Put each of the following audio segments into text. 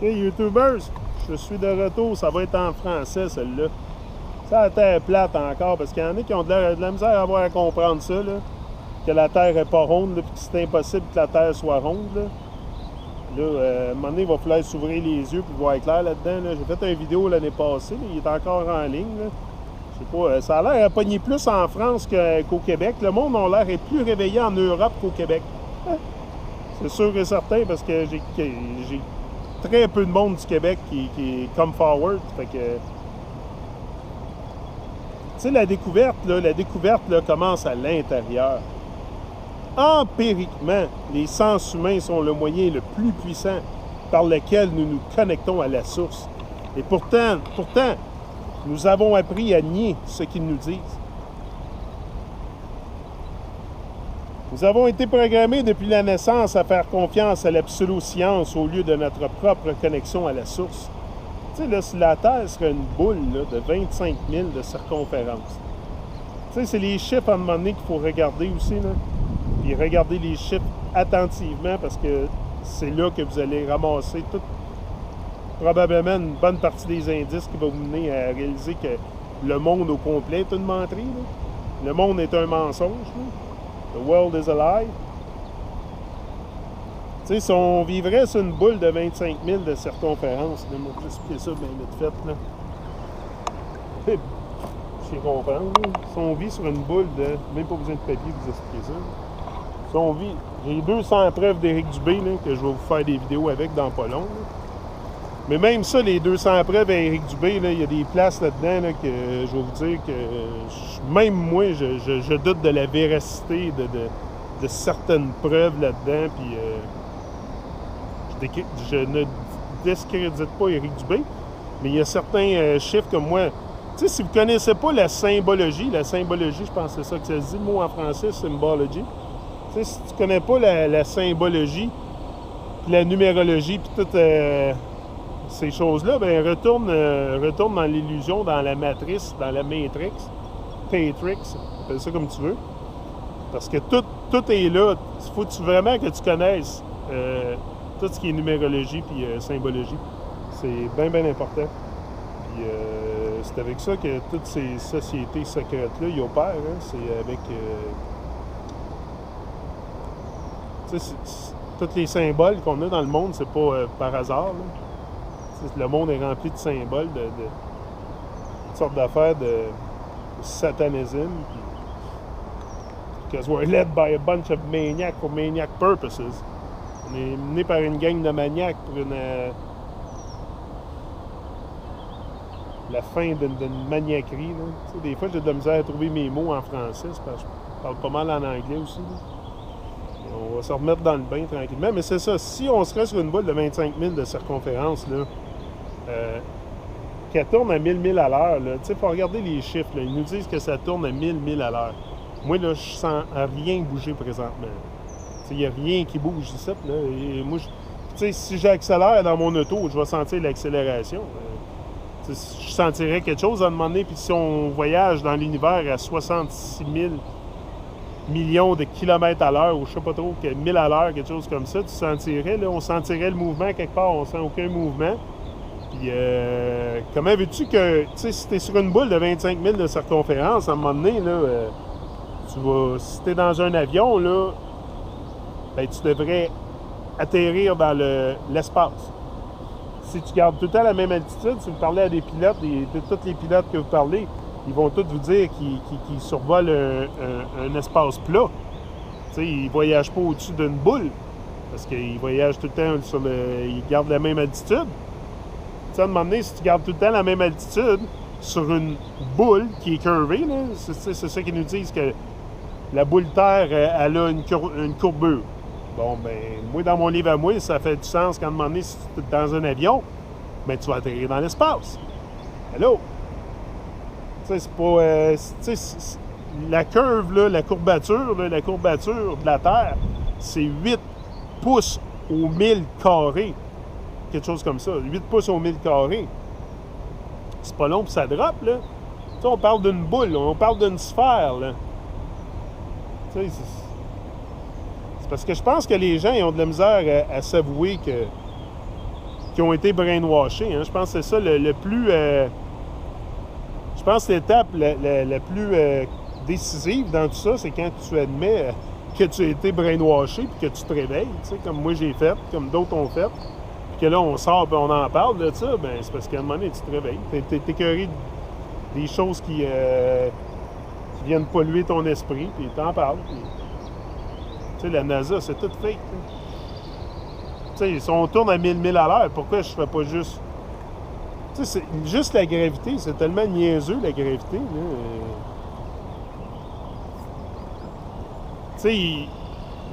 Ok, YouTubers, je suis de retour. Ça va être en français, celle-là. Ça, la terre est plate encore, parce qu'il y en a qui ont de la misère à avoir à comprendre ça, là. Que la terre n'est pas ronde, là, puis que c'est impossible que la terre soit ronde, là. Là, à un moment donné, il va falloir s'ouvrir les yeux pour voir clair là-dedans. Là. J'ai fait une vidéo l'année passée, là, il est encore en ligne. Là. Je sais pas, ça a l'air à pogner plus en France qu'au Québec. Le monde a l'air d'être plus réveillé en Europe qu'au Québec. C'est sûr et certain, parce que j'ai très peu de monde du Québec qui est come forward. Fait que, tu sais, la découverte là, commence à l'intérieur. Empiriquement, les sens humains sont le moyen le plus puissant par lequel nous nous connectons à la source. Et pourtant, nous avons appris à nier ce qu'ils nous disent. Nous avons été programmés depuis la naissance à faire confiance à l'absolu-science au lieu de notre propre connexion à la source. Tu sais, là, si la Terre serait une boule là, de 25 000 de circonférence, tu sais, c'est les chiffres à un moment donné qu'il faut regarder aussi, là. Puis regardez les chiffres attentivement, parce que c'est là que vous allez ramasser probablement une bonne partie des indices qui vont vous mener à réaliser que le monde au complet est une menterie. Là. Le monde est un mensonge. Là. The world is a lie. Tu sais, si on vivrait sur une boule de 25 000 de circonférence, là, on peut expliquer ça bien vite fait. Là. Je comprends. Là. Si on vit sur une boule de... Même pas besoin de papier pour vous expliquer ça. Là. Si on vit... J'ai 200 preuves d'Éric Dubé là, que je vais vous faire des vidéos avec dans pas long. Là. Mais même ça, les 200 preuves à Éric Dubé, il y a des places là-dedans là, que je vais vous dire que même moi, je doute de la véracité de certaines preuves là-dedans. Puis je ne discrédite pas Éric Dubé, mais il y a certains chiffres comme moi. Tu sais, si vous ne connaissez pas la symbologie, je pense que c'est ça que ça se dit, le mot en français, symbology. Tu sais, si tu ne connais pas la symbologie, puis la numérologie, puis toutes ces choses-là, bien, retourne dans l'illusion, dans la matrice, dans la matrix, appelle ça comme tu veux. Parce que tout est là. Il faut vraiment que tu connaisses tout ce qui est numérologie puis symbologie. C'est bien, bien important. Puis c'est avec ça que toutes ces sociétés secrètes-là, ils opèrent. Hein? C'est avec... tu sais, tous les symboles qu'on a dans le monde, c'est pas par hasard. Là. Le monde est rempli de symboles, de toutes sortes d'affaires de satanisme. Because we're led by a bunch of maniacs for maniac purposes. On est mené par une gang de maniaques pour la fin d'une maniaquerie. Là. Tu sais, des fois, j'ai de la misère à trouver mes mots en français, c'est parce que je parle pas mal en anglais aussi. Là. On va se remettre dans le bain tranquillement. Mais c'est ça, si on serait sur une boule de 25 000 de circonférence, là, qu'elle tourne à 1000 000 à l'heure, il faut regarder les chiffres. Là. Ils nous disent que ça tourne à 1000 000 à l'heure. Moi, là, je sens rien bouger présentement. Il n'y a rien qui bouge ici. Là. Et moi, si j'accélère dans mon auto, je vais sentir l'accélération. Je sentirais quelque chose à un moment donné. Puis si on voyage dans l'univers à 66 000 millions de kilomètres à l'heure, ou je sais pas trop, 1000 à l'heure, quelque chose comme ça, tu sentirais, là, on sentirait le mouvement quelque part. On sent aucun mouvement. Puis, comment veux-tu que, si tu es sur une boule de 25 000 de circonférence, à un moment donné, là, si tu es dans un avion, là, ben, tu devrais atterrir dans l'espace. Si tu gardes tout le temps la même altitude, si vous parlez à des pilotes, de tous les pilotes que vous parlez, ils vont tous vous dire qu'ils survolent un espace plat. Ils ne voyagent pas au-dessus d'une boule, parce qu'ils voyagent tout le temps ils gardent la même altitude. À un moment donné, si tu gardes tout le temps la même altitude sur une boule qui est curvée, c'est ça qu'ils nous disent, que la boule Terre, elle a une courbure. Bon, ben, moi, dans mon livre à moi, ça fait du sens qu'à un moment donné, si tu es dans un avion, ben, tu vas atterrir dans l'espace. Hello! Tu sais, c'est pas... la curve, là, la courbature de la Terre, c'est 8 pouces au 1000 carrés. Quelque chose comme ça. 8 pouces au 1000 carrés. C'est pas long pour ça drop, là. Tu sais, on parle d'une boule, on parle d'une sphère, là. Tu sais, c'est parce que je pense que les gens ils ont de la misère à s'avouer que qui ont été brainwashés. Hein. Je pense que c'est ça le plus... je pense que l'étape la plus décisive dans tout ça, c'est quand tu admets que tu as été brainwashé puis que tu te réveilles, tu sais, comme moi j'ai fait, comme d'autres ont fait. Puis que là, on sort et on en parle de ça, ben c'est parce qu'à un moment donné, tu te réveilles. T'es écœuré des choses qui viennent polluer ton esprit, puis t'en parles. Puis... Tu sais, la NASA, c'est tout fake. Tu sais, si on tourne à 1000 milles à l'heure, pourquoi je ferais pas juste... Tu sais, c'est juste la gravité, c'est tellement niaiseux, la gravité, là. Tu sais, il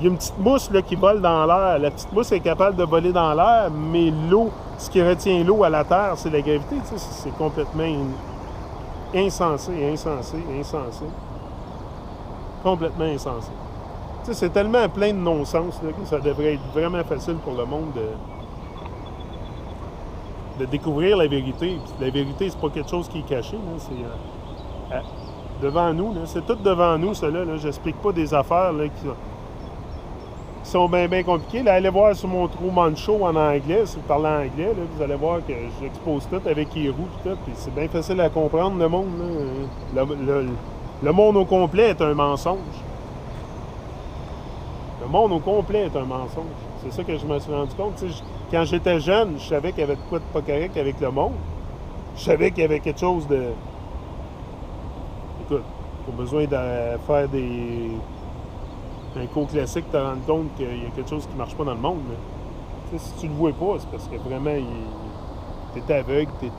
y a une petite mousse là, qui vole dans l'air. La petite mousse est capable de voler dans l'air, mais l'eau, ce qui retient l'eau à la Terre, c'est la gravité. Tu sais, c'est complètement insensé. Complètement insensé. Tu sais, c'est tellement plein de non-sens là, que ça devrait être vraiment facile pour le monde de découvrir la vérité. Puis la vérité, c'est pas quelque chose qui est caché. C'est devant nous. Là. C'est tout devant nous, cela. Là. J'explique pas des affaires là, qui sont bien compliquées. Là, allez voir sur mon Truman Show en anglais. Si vous parlez anglais, là, vous allez voir que j'expose tout avec les roues et tout. Puis c'est bien facile à comprendre, le monde. Là. Le monde au complet est un mensonge. Le monde au complet est un mensonge. C'est ça que je me suis rendu compte. Tu sais, quand j'étais jeune, je savais qu'il y avait de quoi de pas correct avec le monde. Je savais qu'il y avait quelque chose de... Écoute, pas besoin de faire un cours classique pour te rendre compte qu'il y a quelque chose qui ne marche pas dans le monde. Tu sais, si tu le vois pas, c'est parce que vraiment, t'es aveugle, tu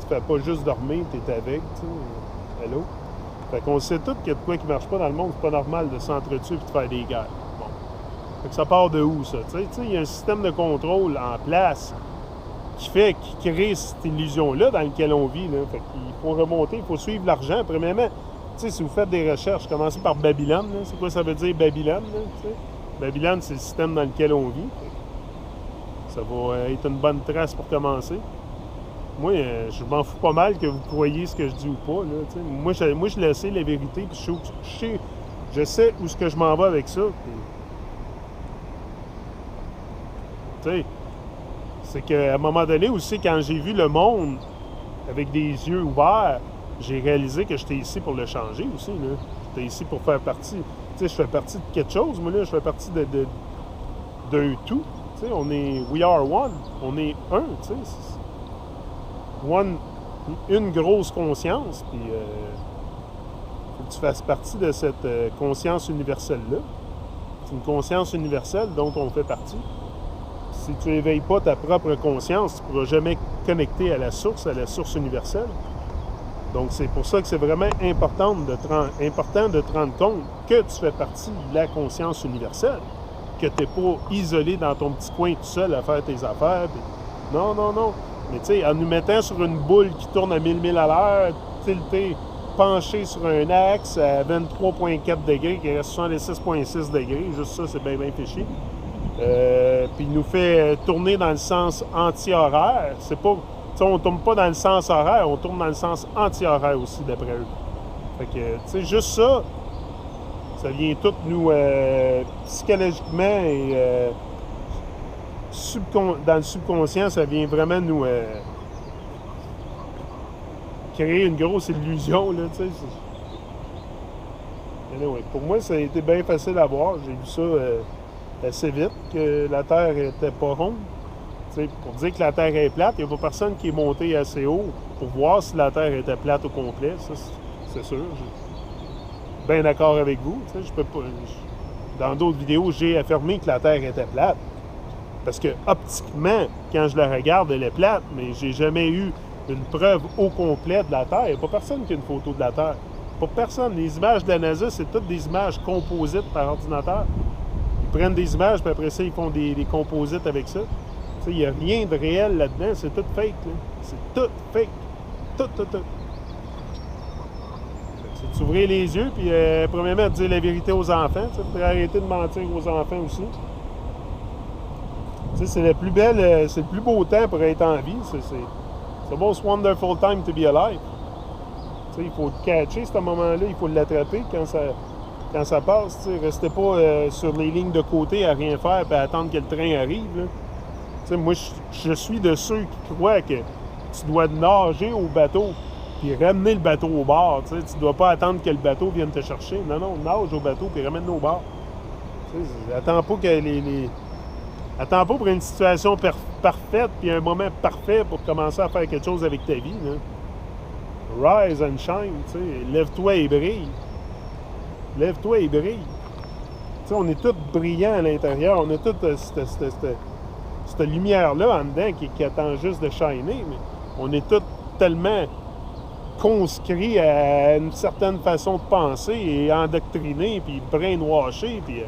fais pas juste dormir, t'es aveugle, tu sais. Hello? Fait qu'on sait tout qu'il y a de quoi qui marche pas dans le monde, c'est pas normal de s'entretuer et de faire des guerres. Bon. Fait que ça part de où, ça? Tu sais, il y a un système de contrôle en place qui crée cette illusion-là dans laquelle on vit. Là. Fait qu'il faut remonter, il faut suivre l'argent. Premièrement, tu sais, si vous faites des recherches, commencez par Babylone. Là. C'est quoi ça veut dire, Babylone? Là, tu sais? Babylone, c'est le système dans lequel on vit. Ça va être une bonne trace pour commencer. Moi, je m'en fous pas mal que vous croyez ce que je dis ou pas. Là, tu sais. Moi, je le sais, la vérité, puis je sais où est-ce que je m'en vais avec ça. Tu sais, c'est qu'à un moment donné aussi, quand j'ai vu le monde avec des yeux ouverts, j'ai réalisé que j'étais ici pour le changer aussi. Là. J'étais ici pour faire partie. Tu sais, je fais partie de quelque chose. Moi, là, je fais partie d'un tout. Tu sais, we are one. On est un, tu sais. Une grosse conscience, puis faut que tu fasses partie de cette conscience universelle-là. C'est une conscience universelle dont on fait partie. Si tu n'éveilles pas ta propre conscience, tu ne pourras jamais connecter à la source universelle. Donc, c'est pour ça que c'est vraiment important de te rendre compte que tu fais partie de la conscience universelle, que tu n'es pas isolé dans ton petit coin tout seul à faire tes affaires. Puis... Non. Mais tu sais, en nous mettant sur une boule qui tourne à 1000 milles à l'heure, tilté, penché sur un axe à 23,4 degrés, qui reste 66,6 degrés, juste ça, c'est bien fiché. Puis il nous fait tourner dans le sens anti-horaire. C'est pas... Tu sais, on tourne pas dans le sens horaire, on tourne dans le sens anti-horaire aussi, d'après eux. Fait que, tu sais, juste ça, ça vient tout nous, psychologiquement et... dans le subconscient, ça vient vraiment nous créer une grosse illusion, là, tu sais. Anyway, pour moi, ça a été bien facile à voir. J'ai vu ça assez vite, que la Terre était pas ronde. Tu sais, pour dire que la Terre est plate, il n'y a pas personne qui est monté assez haut pour voir si la Terre était plate au complet. Ça, c'est sûr. Je suis bien d'accord avec vous. Tu sais, je peux pas... Dans d'autres vidéos, j'ai affirmé que la Terre était plate. Parce que, optiquement, quand je la regarde, elle est plate, mais j'ai jamais eu une preuve au complet de la Terre. Il n'y a pas personne qui a une photo de la Terre. Pas personne. Les images de la NASA, c'est toutes des images composites par ordinateur. Ils prennent des images, puis après ça, ils font des composites avec ça. Il n'y a rien de réel là-dedans. C'est tout fake. Là. C'est tout fake. Tout. C'est d'ouvrir les yeux, puis premièrement, de dire la vérité aux enfants. Il faudrait arrêter de mentir aux enfants aussi. C'est la plus belle, c'est le plus beau temps pour être en vie. C'est the most wonderful time to be alive. T'sais, il faut le catcher, ce moment-là, il faut l'attraper quand ça passe. T'sais. Restez pas sur les lignes de côté à rien faire et à attendre que le train arrive. Là. sais, moi, je suis de ceux qui croient que tu dois nager au bateau puis ramener le bateau au bord. Tu ne dois pas attendre que le bateau vienne te chercher. Non, non, nage au bateau puis ramène-le au bord. Attends pas que attends pas pour une situation parfaite puis un moment parfait pour commencer à faire quelque chose avec ta vie. Là. Rise and shine, tu sais. Lève-toi et brille. Lève-toi et brille. Tu sais, on est tous brillants à l'intérieur. On a toute cette lumière-là en dedans qui attend juste de shiner. Mais on est tous tellement conscrits à une certaine façon de penser et endoctrinés, puis brainwashés, puis...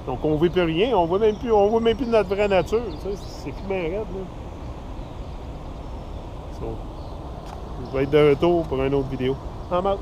donc on ne voit plus rien, on voit même plus notre vraie nature. Tu sais, c'est fumé raide, là. So, je vais être de retour pour une autre vidéo. En mode.